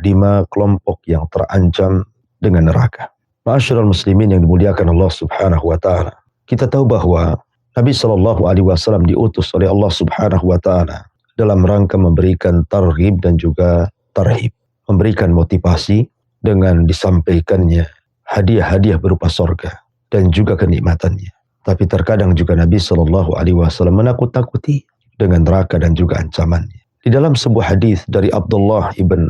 Lima kelompok yang terancam dengan neraka. Ma'asyiral muslimin yang dimuliakan Allah Subhanahu wa taala. Kita tahu bahwa Nabi sallallahu alaihi wasallam diutus oleh Allah Subhanahu wa taala dalam rangka memberikan targhib dan juga tarhib, memberikan motivasi dengan disampaikannya hadiah-hadiah berupa sorga dan juga kenikmatannya. Tapi terkadang juga Nabi sallallahu alaihi wasallam menakut-takuti dengan neraka dan juga ancamannya. Di dalam sebuah hadis dari Abdullah ibn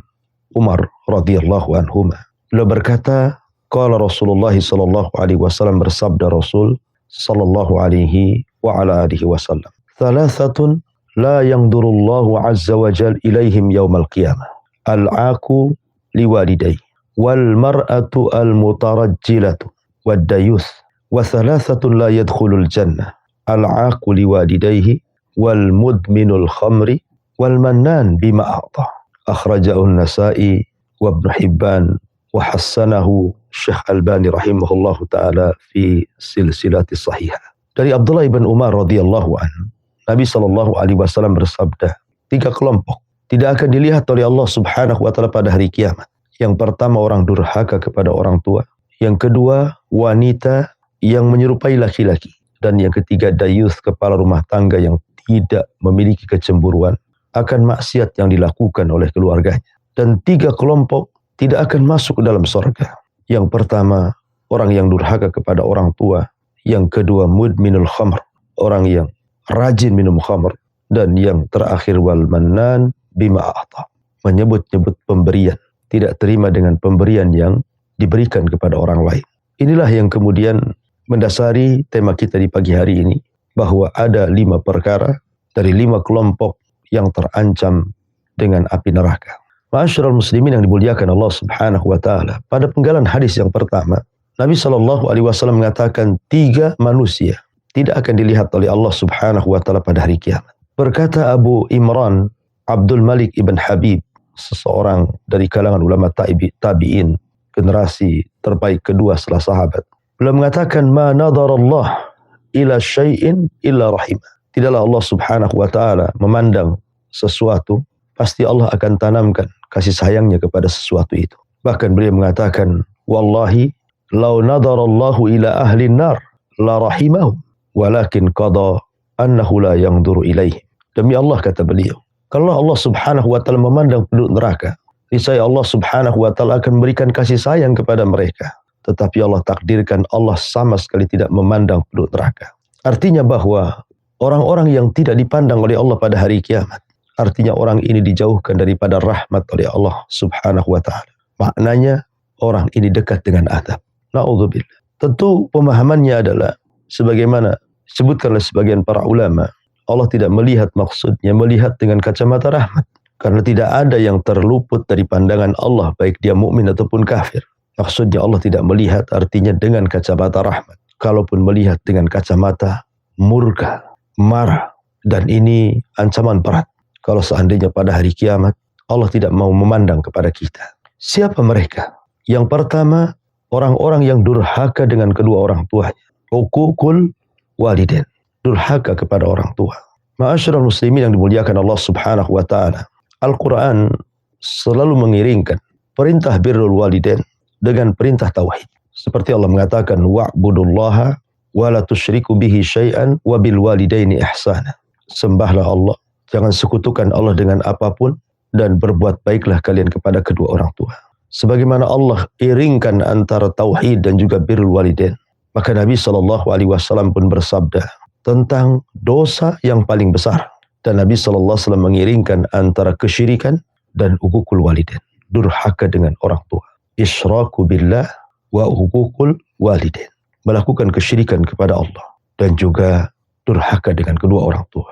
Umar radhiyallahu anhuma, beliau berkata, qala Rasulullah sallallahu alaihi wasallam, bersabda Rasul sallallahu alaihi wa ala alihi wasallam, thalathatun la yanzurullahu azza wa jal ilaihim yaumal qiyamah, al-aqu liwalidayhi wal mar'atu al-mutarajjilatu wad dayuth, wa thalathatun la yadkhulul jannah, al-aqu liwalidayhi wal mudminul khamri wal mannan bima a'ta. Akhrajahu An-Nasa'i wa Ibnu Hibban wa hassanahu Syekh Albani rahimahullahu taala fi silsilati sahihah. Dari Abdullah ibn Umar radhiyallahu anhu, Nabi sallallahu alaihi wasallam bersabda, 3 kelompok tidak akan dilihat oleh Allah Subhanahu wa taala pada hari kiamat. Yang pertama, orang durhaka kepada orang tua. Yang kedua, wanita yang menyerupai laki-laki. Dan yang ketiga, dayuth, kepala rumah tangga yang tidak memiliki kecemburuan akan maksiat yang dilakukan oleh keluarganya. Dan 3 kelompok tidak akan masuk ke dalam surga. Yang pertama, orang yang durhaka kepada orang tua. Yang kedua, mudminul khamr, orang yang rajin minum khamr. Dan yang terakhir, wal mannan bima a'ta, menyebut-nyebut pemberian, tidak terima dengan pemberian yang diberikan kepada orang lain. Inilah yang kemudian mendasari tema kita di pagi hari ini, bahwa ada 5 perkara dari 5 kelompok yang terancam dengan api neraka. Ma'asyiral muslimin yang dimuliakan Allah Subhanahu wa taala. Pada penggalan hadis yang pertama, Nabi sallallahu alaihi wasallam mengatakan 3 manusia tidak akan dilihat oleh Allah Subhanahu wa taala pada hari kiamat. Berkata Abu Imran Abdul Malik ibn Habib, seseorang dari kalangan ulama tabi'in, generasi terbaik kedua setelah sahabat. Beliau mengatakan, ma nadarallah ila syai'in illa rahimah. Tidaklah Allah Subhanahu wa taala memandang sesuatu, pasti Allah akan tanamkan kasih sayangnya kepada sesuatu itu. Bahkan beliau mengatakan, wallahi law nadarallahu ila ahli nar la rahimahu walakin qada annahu la yanzuru ilaihim. Demi Allah, kata beliau, kalau Allah Subhanahu wa taala memandang penduduk neraka, niscaya Allah Subhanahu wa taala akan memberikan kasih sayang kepada mereka. Tetapi Allah takdirkan, Allah sama sekali tidak memandang penduduk neraka. Artinya bahwa orang-orang yang tidak dipandang oleh Allah pada hari kiamat, artinya orang ini dijauhkan daripada rahmat oleh Allah Subhanahu wa taala. Maknanya orang ini dekat dengan azab. Na'udzubillah. Tentu pemahamannya adalah sebagaimana disebutkan oleh sebagian para ulama, Allah tidak melihat, maksudnya melihat dengan kacamata rahmat. Karena tidak ada yang terluput dari pandangan Allah, baik dia mukmin ataupun kafir. Maksudnya Allah tidak melihat, artinya dengan kacamata rahmat. Kalaupun melihat dengan kacamata murka, marah, dan ini ancaman berat. Kalau seandainya pada hari kiamat Allah tidak mau memandang kepada kita. Siapa mereka? Yang pertama, orang-orang yang durhaka dengan kedua orang tuanya. Uququl walidain, durhaka kepada orang tua. Ma'asyiral muslimin yang dimuliakan Allah Subhanahu wa taala. Al-Quran selalu mengiringkan perintah birrul walidain dengan perintah tauhid. Seperti Allah mengatakan, wa'budullaha wa la tusyriku bihi syai'an wa bil walidaini ihsana. Sembahlah Allah, jangan sekutukan Allah dengan apapun, dan berbuat baiklah kalian kepada kedua orang tua. Sebagaimana Allah iringkan antara tauhid dan juga birrul walidain, maka Nabi sallallahu alaihi wasallam pun bersabda tentang dosa yang paling besar, dan Nabi sallallahu alaihi wasallam mengiringkan antara kesyirikan dan uququl walidain, durhaka dengan orang tua. Isyraku billah wa uququl walidain, melakukan kesyirikan kepada Allah dan juga durhaka dengan kedua orang tua.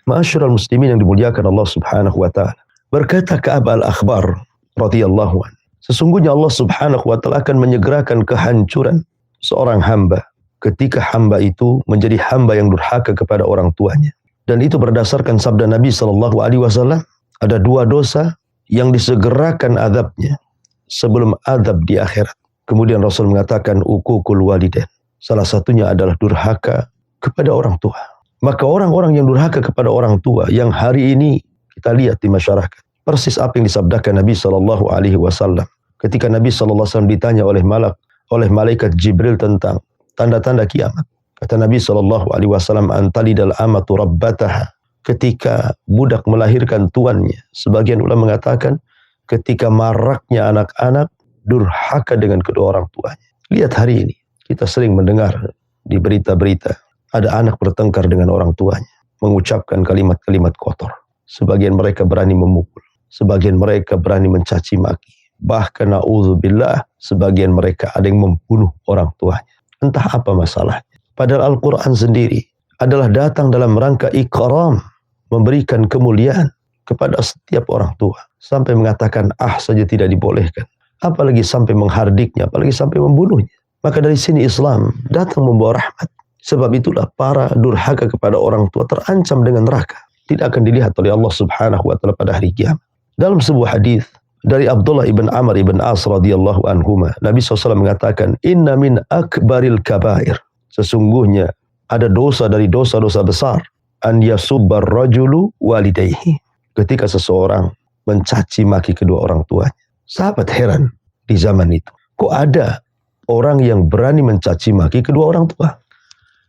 Ma'asyiral muslimin yang dimuliakan Allah Subhanahu wa taala. Berkata Ka'ab al-Akhbar radhiyallahu anhu, sesungguhnya Allah Subhanahu wa taala akan menyegerakan kehancuran seorang hamba ketika hamba itu menjadi hamba yang durhaka kepada orang tuanya. Dan itu berdasarkan sabda Nabi sallallahu alaihi wasallam, ada 2 dosa yang disegerakan azabnya sebelum azab di akhirat. Kemudian Rasul mengatakan uququl walidain. Salah satunya adalah durhaka kepada orang tua. Maka orang-orang yang durhaka kepada orang tua yang hari ini kita lihat di masyarakat, persis apa yang disabdakan Nabi SAW ketika Nabi SAW ditanya oleh malaikat Jibril tentang tanda-tanda kiamat. Kata Nabi SAW, antalidal amatu rabbataha. Ketika budak melahirkan tuannya. Sebagian ulama mengatakan ketika maraknya anak-anak durhaka dengan kedua orang tuanya. Lihat hari ini, kita sering mendengar di berita-berita, ada anak bertengkar dengan orang tuanya, mengucapkan kalimat-kalimat kotor. Sebagian mereka berani memukul, sebagian mereka berani mencaci maki. Bahkan na'udzubillah, sebagian mereka ada yang membunuh orang tuanya. Entah apa masalahnya. Padahal Al-Quran sendiri adalah datang dalam rangka ikram, memberikan kemuliaan kepada setiap orang tua. Sampai mengatakan saja tidak dibolehkan. Apalagi sampai menghardiknya, apalagi sampai membunuhnya. Maka dari sini Islam datang membawa rahmat. Sebab itulah para durhaka kepada orang tua terancam dengan neraka. Tidak akan dilihat oleh Allah Subhanahu wa taala pada hari kiamat. Dalam sebuah hadis dari Abdullah ibn Amr ibn As radhiyallahu anhuma, Nabi SAW mengatakan, "Inna min akbaril kabair." Sesungguhnya ada dosa dari dosa-dosa besar, an yasubbar rajulu walidayhi. Ketika seseorang mencaci maki kedua orang tuanya. Sahabat heran di zaman itu. Kok ada orang yang berani mencaci maki kedua orang tua?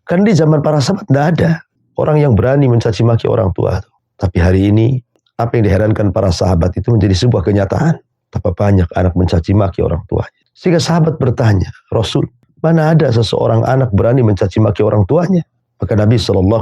Kan di zaman para sahabat tidak ada orang yang berani mencaci maki orang tua. Tapi hari ini, apa yang diherankan para sahabat itu menjadi sebuah kenyataan. Betapa banyak anak mencaci maki orang tuanya. Sehingga sahabat bertanya, Rasul, mana ada seseorang anak berani mencaci maki orang tuanya? Maka Nabi SAW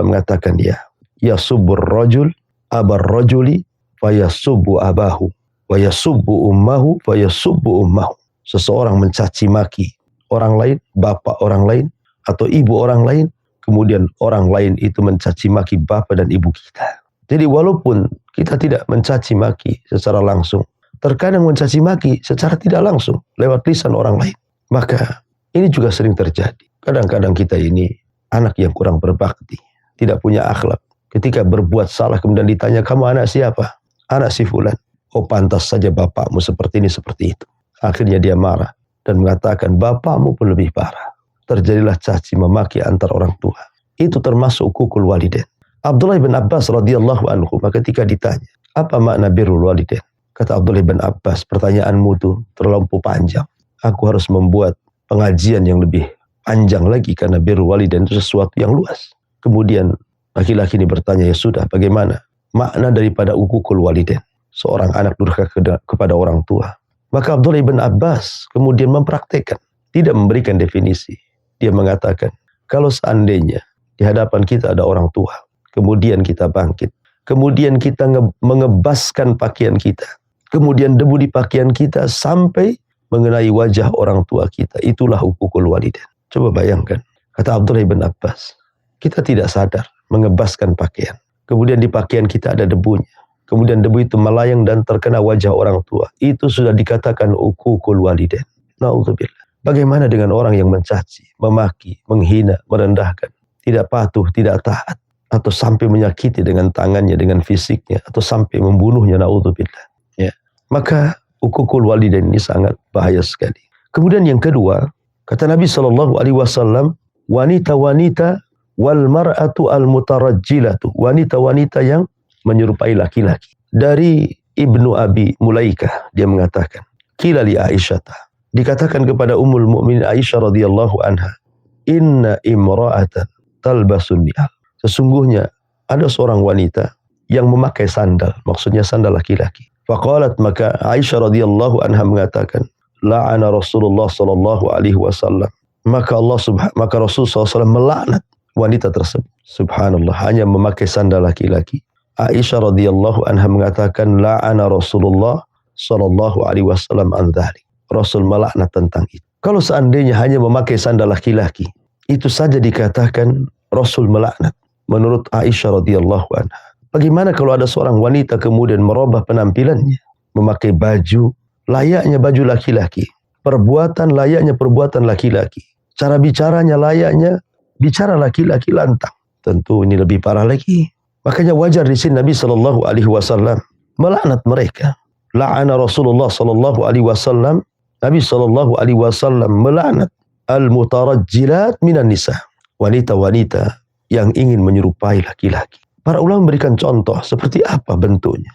mengatakan, ya subbur rajul abar rajuli fayasubbu abahu wa yasubbu ummahu fayasubbu ummahu. Seseorang mencaci maki orang lain, bapak orang lain, atau ibu orang lain, kemudian orang lain itu mencaci maki bapak dan ibu kita. Jadi walaupun kita tidak mencaci maki secara langsung, terkadang mencaci maki secara tidak langsung lewat lisan orang lain. Maka ini juga sering terjadi. Kadang-kadang kita ini anak yang kurang berbakti, tidak punya akhlak. Ketika berbuat salah kemudian ditanya, kamu anak siapa? Anak si fulan. Oh pantas saja bapakmu seperti ini, seperti itu. Akhirnya dia marah dan mengatakan bapakmu pun lebih parah. Terjadilah caci memaki antar orang tua. Itu termasuk uququl walidain. Abdullah bin Abbas radhiyallahu anhu ketika ditanya, apa makna birrul walidain? Kata Abdullah bin Abbas, pertanyaanmu itu terlampau panjang. Aku harus membuat pengajian yang lebih panjang lagi karena birrul walidain itu sesuatu yang luas. Kemudian laki-laki ini bertanya, ya sudah, bagaimana makna daripada uququl walidain? Seorang anak durhaka kepada orang tua. Maka Abdullah bin Abbas kemudian mempraktekkan, tidak memberikan definisi. Dia mengatakan, kalau seandainya di hadapan kita ada orang tua, kemudian kita bangkit, kemudian kita mengebaskan pakaian kita, kemudian debu di pakaian kita sampai mengenai wajah orang tua kita, itulah uququl walidain. Coba bayangkan, kata Abdullah bin Abbas, kita tidak sadar mengebaskan pakaian, kemudian di pakaian kita ada debunya, kemudian debu itu melayang dan terkena wajah orang tua, itu sudah dikatakan uququl walidain. Na'udzubillah. Bagaimana dengan orang yang mencaci, memaki, menghina, merendahkan, tidak patuh, tidak taat, atau sampai menyakiti dengan tangannya, dengan fisiknya, atau sampai membunuhnya, na'udzubillah. Ya. Maka uququl walidain ini sangat bahaya sekali. Kemudian yang kedua, kata Nabi SAW, wanita-wanita wal mar'atu al mutarajjilatu, wanita-wanita yang menyerupai laki-laki. Dari Ibnu Abi Mulaikah, dia mengatakan, qila li Aisyah, dikatakan kepada Ummul Mukminin Aisyah radhiyallahu anha, inna imra'atan talbasun ni'al. Sesungguhnya ada seorang wanita yang memakai sandal, maksudnya sandal laki-laki. Faqalat, maka Aisyah radhiyallahu anha mengatakan, la'ana Rasulullah sallallahu alaihi wasallam. Maka Rasul SAW melaknat wanita tersebut. Subhanallah, hanya memakai sandal laki-laki. Aisyah radhiyallahu anha mengatakan, la'ana Rasulullah sallallahu alaihi wasallam an dzalik. Rasul melaknat tentang itu. Kalau seandainya hanya memakai sandal laki-laki, itu saja dikatakan Rasul melaknat. Menurut Aisyah radhiyallahu anha. Bagaimana kalau ada seorang wanita kemudian merubah penampilannya, memakai baju layaknya baju laki-laki, perbuatan layaknya perbuatan laki-laki, cara bicaranya layaknya bicara laki-laki lantang. Tentu ini lebih parah lagi. Makanya wajar di sini Nabi SAW melaknat mereka. La'ana Rasulullah sallallahu alaihi wasallam, Nabi sallallahu alaihi wasallam melaknat al-mutarajjilat minan nisa, wanita-wanita yang ingin menyerupai laki-laki. Para ulama memberikan contoh seperti apa bentuknya.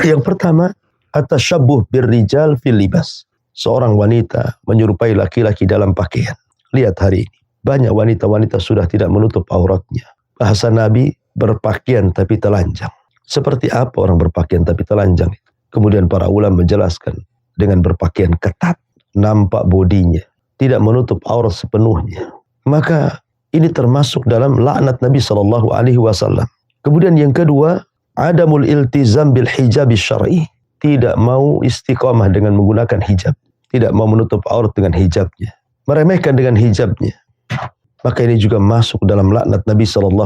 Yang pertama, at-tashabbuh birrijal fil libas. Seorang wanita menyerupai laki-laki dalam pakaian. Lihat hari ini, banyak wanita-wanita sudah tidak menutup auratnya. Bahasa Nabi, berpakaian tapi telanjang. Seperti apa orang berpakaian tapi telanjang? Kemudian para ulama menjelaskan, dengan berpakaian ketat, nampak bodinya, tidak menutup aurat sepenuhnya. Maka ini termasuk dalam laknat Nabi SAW. Kemudian yang kedua, adamul iltizam bil hijab syar'i. Tidak mau istiqamah dengan menggunakan hijab. Tidak mau menutup aurat dengan hijabnya. Meremehkan dengan hijabnya. Maka ini juga masuk dalam laknat Nabi SAW.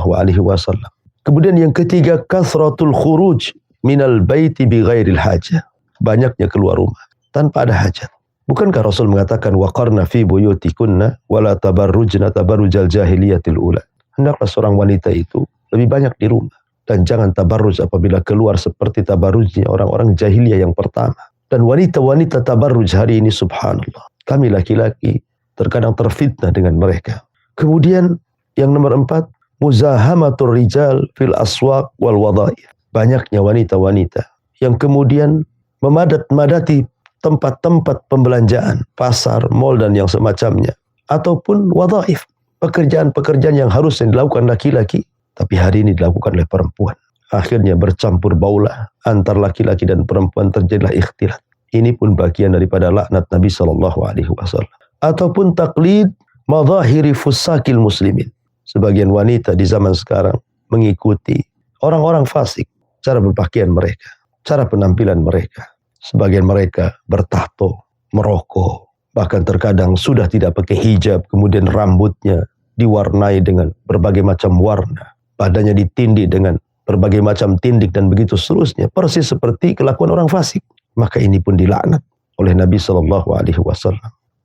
Kemudian yang ketiga, kathratul khuruj minal baiti bi ghairil hajah. Banyaknya keluar rumah tanpa ada hajat. Bukankah Rasul mengatakan waqarna fi buyutikunna wala tabarrujna tabarrujal jahiliyatil ula. Hendaklah seorang wanita itu lebih banyak di rumah dan jangan tabarruj apabila keluar seperti tabarrujnya orang-orang jahiliyah yang pertama. Dan wanita-wanita tabarruj hari ini subhanallah, kami laki-laki terkadang terfitnah dengan mereka. Kemudian yang nomor 4, muzahamatur rijal fil aswaq wal wadhaif. Banyaknya wanita-wanita yang kemudian memadat-madati tempat-tempat pembelanjaan, pasar, mal dan yang semacamnya, ataupun wadhaif, pekerjaan-pekerjaan yang harusnya dilakukan laki-laki tapi hari ini dilakukan oleh perempuan. Akhirnya bercampur baulah antar laki-laki dan perempuan, terjadilah ikhtilat. Ini pun bagian daripada laknat Nabi SAW. Ataupun taklid madhahiri fusakil muslimin. Sebagian wanita di zaman sekarang mengikuti orang-orang fasik, cara berpakaian mereka, cara penampilan mereka. Sebagian mereka bertato, merokok, bahkan terkadang sudah tidak pakai hijab, kemudian rambutnya diwarnai dengan berbagai macam warna, badannya ditindik dengan berbagai macam tindik dan begitu seterusnya, persis seperti kelakuan orang fasik. Maka ini pun dilaknat oleh Nabi SAW.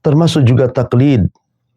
Termasuk juga taklid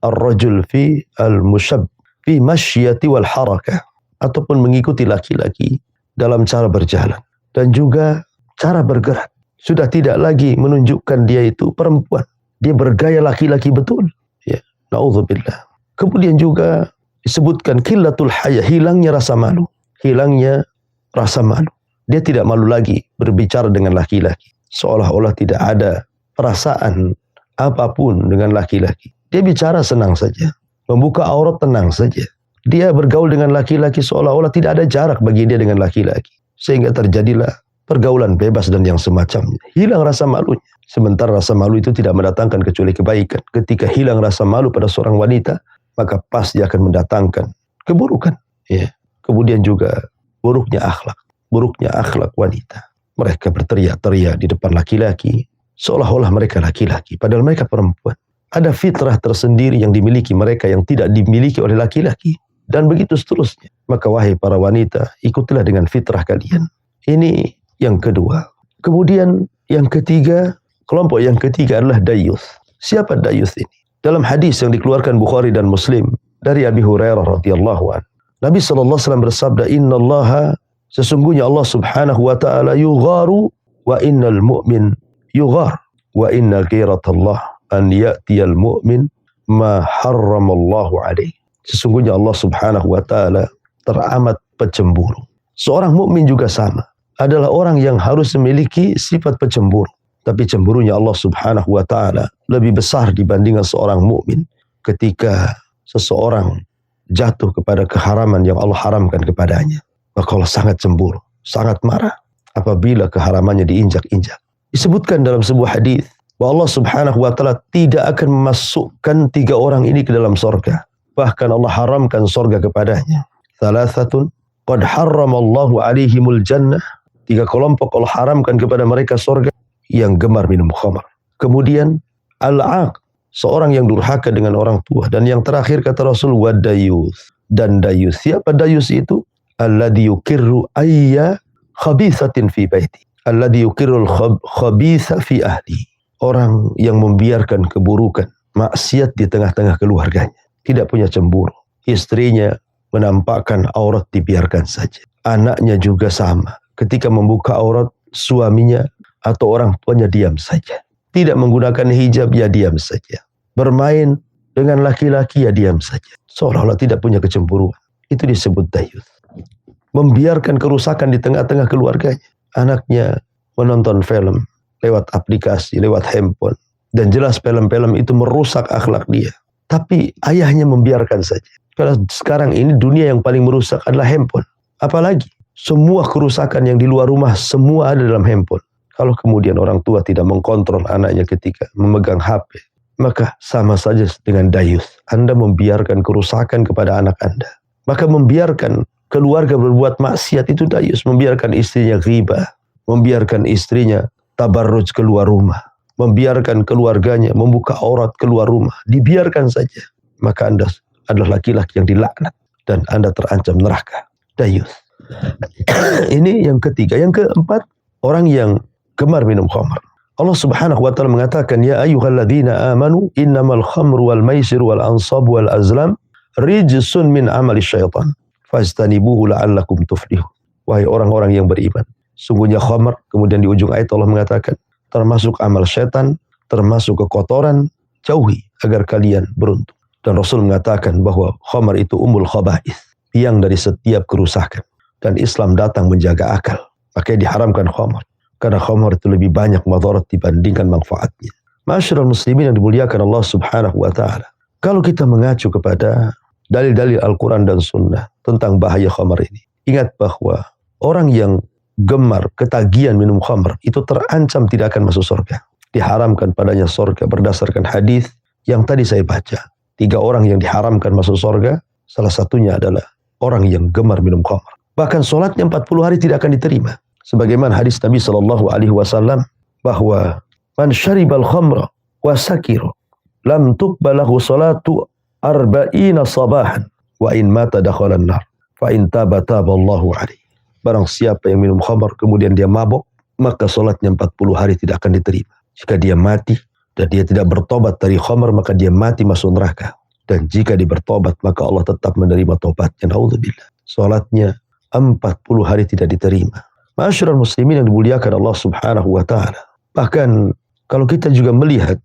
ar-rajul fi al-mushab fi masyyati wal harakah, ataupun mengikuti laki-laki dalam cara berjalan dan juga cara bergerak. Sudah tidak lagi menunjukkan dia itu perempuan, dia bergaya laki-laki betul. Ya, naudzubillah. Kemudian juga disebutkan qillatul haya, hilangnya rasa malu. Hilangnya rasa malu. Dia tidak malu lagi berbicara dengan laki-laki. Seolah-olah tidak ada perasaan apapun dengan laki-laki. Dia bicara senang saja. Membuka aurat tenang saja. Dia bergaul dengan laki-laki seolah-olah tidak ada jarak bagi dia dengan laki-laki. Sehingga terjadilah pergaulan bebas dan yang semacamnya. Hilang rasa malunya. Sementara rasa malu itu tidak mendatangkan kecuali kebaikan. Ketika hilang rasa malu pada seorang wanita, maka pasti akan mendatangkan keburukan. Ya. Kemudian juga buruknya akhlak wanita. Mereka berteriak-teriak di depan laki-laki, seolah-olah mereka laki-laki, padahal mereka perempuan. Ada fitrah tersendiri yang dimiliki mereka yang tidak dimiliki oleh laki-laki. Dan begitu seterusnya. Maka wahai para wanita, ikutilah dengan fitrah kalian. Ini yang kedua. Kemudian yang ketiga, kelompok yang ketiga adalah dayuth. Siapa dayuth ini? Dalam hadis yang dikeluarkan Bukhari dan Muslim dari Abi Hurairah radhiyallahu anhu, Nabi SAW bersabda, innallaha, sesungguhnya Allah subhanahu wa ta'ala yugharu wa innal mu'min yughar wa inna ghiratallah an ya'tiyal mu'min ma harramallahu alaih. Sesungguhnya Allah subhanahu wa ta'ala teramat pecemburu. Seorang mukmin juga sama, adalah orang yang harus memiliki sifat pecemburu. Tapi cemburunya Allah subhanahu wa ta'ala lebih besar dibandingkan seorang mukmin ketika seseorang jatuh kepada keharaman yang Allah haramkan kepadanya. Maka Allah sangat cemburu, sangat marah apabila keharamannya diinjak-injak. Disebutkan dalam sebuah hadis bahwa Allah subhanahu wa ta'ala tidak akan memasukkan 3 orang ini ke dalam sorga. Bahkan Allah haramkan sorga kepadanya. Thalathatun qad harramallahu alaihimul jannah. 3 kelompok Allah haramkan kepada mereka sorga, yang gemar minum khamar. Kemudian al-aq, seorang yang durhaka dengan orang tua. Dan yang terakhir kata Rasul, wadayuth, dan dayuth. Siapa dayuth itu? Alladhi yukirru ayya khabithatin fi baiti. Alladhi yukirru khabitha fi ahli. Orang yang membiarkan keburukan, maksiat di tengah-tengah keluarganya. Tidak punya cemburu. Istrinya menampakkan aurat, dibiarkan saja. Anaknya juga sama. Ketika membuka aurat, suaminya atau orang tuanya diam saja. Tidak menggunakan hijab, ya diam saja. Bermain dengan laki-laki, ya diam saja. Seolah-olah tidak punya kecemburuan. Itu disebut dayuth. Membiarkan kerusakan di tengah-tengah keluarganya. Anaknya menonton film lewat aplikasi, lewat handphone. Dan jelas film-film itu merusak akhlak dia. Tapi ayahnya membiarkan saja. Karena sekarang ini dunia yang paling merusak adalah handphone. Apalagi semua kerusakan yang di luar rumah semua ada dalam handphone. Kalau kemudian orang tua tidak mengkontrol anaknya ketika memegang HP, maka sama saja dengan dayuth. Anda membiarkan kerusakan kepada anak Anda. Maka membiarkan keluarga berbuat maksiat itu dayuth. Membiarkan istrinya ghibah. Membiarkan istrinya tabarruj keluar rumah. Membiarkan keluarganya membuka aurat keluar rumah. Dibiarkan saja. Maka Anda adalah laki-laki yang dilaknat. Dan Anda terancam neraka. Dayuth. Ini yang ketiga. Yang keempat, orang yang gemar minum khamr. Allah Subhanahu wa taala mengatakan, ya ayyuhalladzina amanu innamal khamru wal maisiru wal ansabu wal azlam rijsun min amali syaitan fastanibuhu la'allakum tuflihun. Wahai orang-orang yang beriman, sungguhnya khamr, kemudian di ujung ayat Allah mengatakan, termasuk amal syaitan, termasuk kekotoran, jauhi agar kalian beruntung. Dan Rasul mengatakan bahwa khamr itu ummul khaba'ith, tiang dari setiap kerusakan. Dan Islam datang menjaga akal. Makanya diharamkan khamr. Karena khamr itu lebih banyak madarat dibandingkan manfaatnya. Ma'asyiral muslimin yang dimuliakan Allah Subhanahu wa taala. Kalau kita mengacu kepada dalil-dalil Al-Quran dan Sunnah tentang bahaya khamr ini, ingat bahwa orang yang gemar ketagihan minum khamr itu terancam tidak akan masuk surga. Diharamkan padanya surga berdasarkan hadis yang tadi saya baca. 3 orang yang diharamkan masuk surga, salah satunya adalah orang yang gemar minum khamr. Bahkan sholatnya 40 hari tidak akan diterima. Sebagaimana hadis Nabi SAW bahwa man syaribal khamra wa sakira lam tuqbalahu salatu arba'ina sabahan wa in mata dakhalan nar fa in taba taballahu alaihi. Barang siapa yang minum khamr kemudian dia mabok, maka salatnya 40 hari tidak akan diterima. Jika dia mati dan dia tidak bertobat dari khamr, maka dia mati masuk neraka. Dan jika dia bertobat, maka Allah tetap menerima tobatnya. Naudzubillah. Salatnya 40 hari tidak diterima. Ma'asyiral muslimin yang dimuliakan Allah Subhanahu wa taala. Bahkan kalau kita juga melihat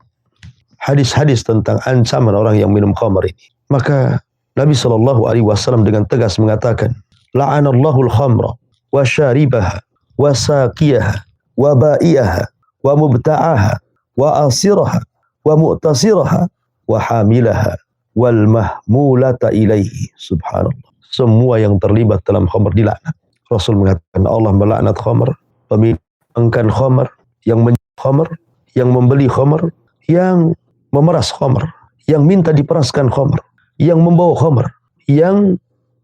hadis-hadis tentang ancaman orang yang minum khamr ini, maka Nabi SAW dengan tegas mengatakan, la'anallahu al-khamra wa syaribaha wa saqiyaha wa ba'iyaha wa mubta'aha wa asiraha wa mu'tasiraha wa hamilaha wal mahmulata ilaihi. Subhanallah. Semua yang terlibat dalam khamr dilaknat. Rasul mengatakan Allah melaknat khamr, pemilik khamr, yang menjual khamr, yang membeli khamr, yang memeras khamr, yang minta diperaskan khamr, yang membawa khamr, yang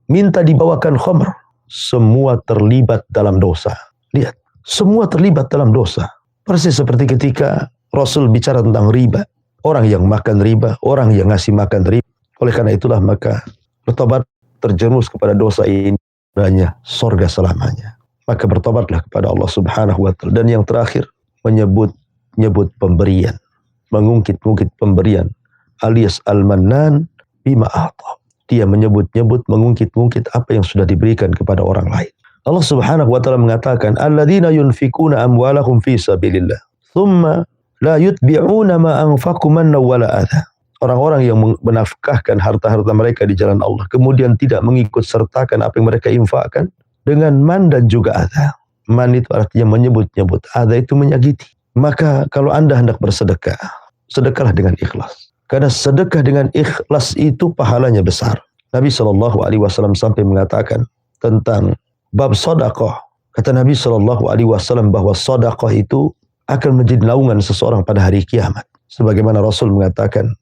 minta dibawakan khamr. Semua terlibat dalam dosa. Lihat, semua terlibat dalam dosa. Persis seperti ketika Rasul bicara tentang riba. Orang yang makan riba, orang yang ngasih makan riba. Oleh karena itulah maka bertobat terjerumus kepada dosa ini hanya surga selamanya. Maka bertobatlah kepada Allah Subhanahu wa taala. Dan yang terakhir, menyebut pemberian, mengungkit-ungkit pemberian, alias al-mannan bima a'ta. Dia menyebut-nyebut, mengungkit-ungkit apa yang sudah diberikan kepada orang lain. Allah Subhanahu wa taala mengatakan, alladzina yunfikuna amwalahum fi sabilillah, thumma la yutbi'una ma anfaqu manna wala adha. Orang-orang yang menafkahkan harta-harta mereka di jalan Allah, kemudian tidak mengikut sertakan apa yang mereka infakkan dengan man dan juga adha. Man itu artinya menyebut-nyebut, adha itu menyakiti. Maka kalau Anda hendak bersedekah, sedekahlah dengan ikhlas. Karena sedekah dengan ikhlas itu pahalanya besar. Nabi SAW sampai mengatakan tentang bab sedekah. Kata Nabi SAW bahwa sedekah itu akan menjadi naungan seseorang pada hari kiamat. Sebagaimana Rasul mengatakan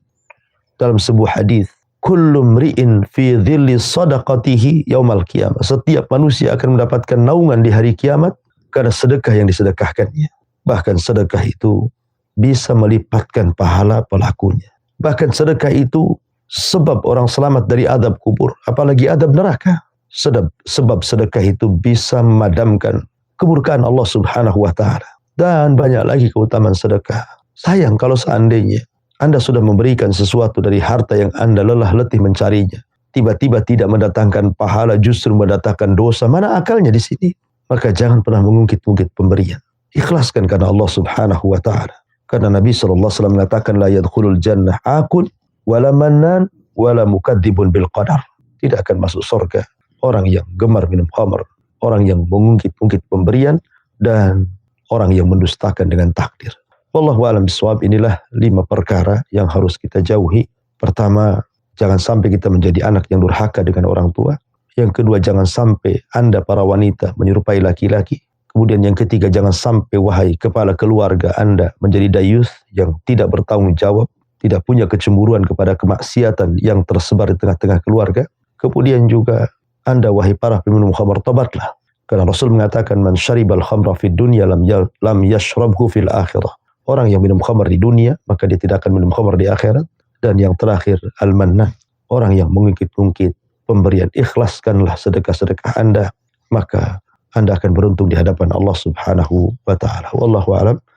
dalam sebuah hadis, kullu mri'in fi dhilli sadaqatihi yaumal qiyamah. Setiap manusia akan mendapatkan naungan di hari kiamat karena sedekah yang disedekahkannya. Bahkan sedekah itu bisa melipatkan pahala pelakunya. Bahkan sedekah itu sebab orang selamat dari azab kubur, apalagi azab neraka. Sebab sedekah itu bisa memadamkan kemurkaan Allah Subhanahu wa taala. Dan banyak lagi keutamaan sedekah. Sayang kalau seandainya Anda sudah memberikan sesuatu dari harta yang Anda lelah letih mencarinya, tiba-tiba tidak mendatangkan pahala, justru mendatangkan dosa. Mana akalnya di sini? Maka jangan pernah mengungkit-ungkit pemberian. Ikhlaskan karena Allah Subhanahu wa taala. Karena Nabi sallallahu alaihi wasallam mengatakan la yadkhulul jannah akul wala mannan wala mukadzibun bil qadar. Tidak akan masuk surga orang yang gemar minum khamr, orang yang mengungkit-ungkit pemberian, dan orang yang mendustakan dengan takdir. Wallahu a'lam bishawab. Inilah 5 perkara yang harus kita jauhi. Pertama, jangan sampai kita menjadi anak yang durhaka dengan orang tua. Yang kedua, jangan sampai Anda para wanita menyerupai laki-laki. Kemudian yang ketiga, jangan sampai wahai kepala keluarga Anda menjadi dayuth yang tidak bertanggung jawab, tidak punya kecemburuan kepada kemaksiatan yang tersebar di tengah-tengah keluarga. Kemudian juga Anda wahai para peminum khamr, tobatlah. Karena Rasul mengatakan man syaribal khamra fid dunya lam yashrabhu fil akhirah. Orang yang minum khamr di dunia, maka dia tidak akan minum khamr di akhirat. Dan yang terakhir, al-mannan, orang yang mengungkit-ungkit pemberian. Ikhlaskanlah sedekah-sedekah Anda, maka Anda akan beruntung di hadapan Allah Subhanahu wa taala. Wallahu a'lam.